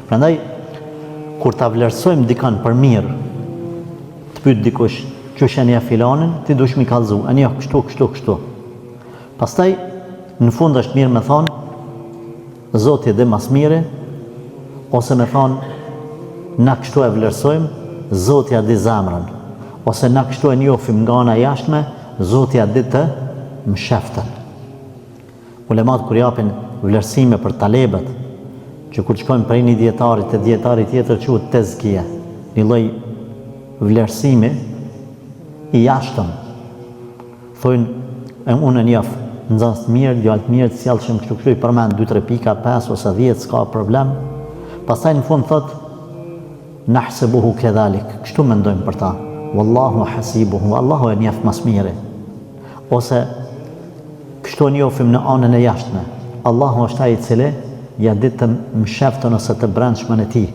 Prandaj, kur ta vlerësojmë dikën për mirë, të pyet dikush, "Çush janë filanin?" Ti dush mi kallëzu, "Ani jo, kështu." Pastaj, në fund është mirë me thonë, "Zoti e di mas miri", ose me thonë, "Na kështu e vlerësojmë, Zoti ja di zemrën", ose "Na kështu e njohim nga ana jashtme, Zoti ja di të msheftën". Ulemat kur japin vlerësime për talebët, që kur shkojnë prej një dietarit te dietari tjetër quhet tezkia, një lloj vlerësimi i jashtëm. Thonë, unë e njoh, nxënës të mirë, djalë të mirë, të sjellshëm, kështu i përmend 2-3 pika, 5 ose 10, s'ka problem. Pastaj në fund thot, "Nahsibuhu kedhalik", kështu mendojmë për ta. "Wallahu hasibuhu", Allahu e njeh mas miri. Ose kështu njohim në anën e jashtme. Allahu është ai i cili ja di të msheftën ose të brendshmën e tij.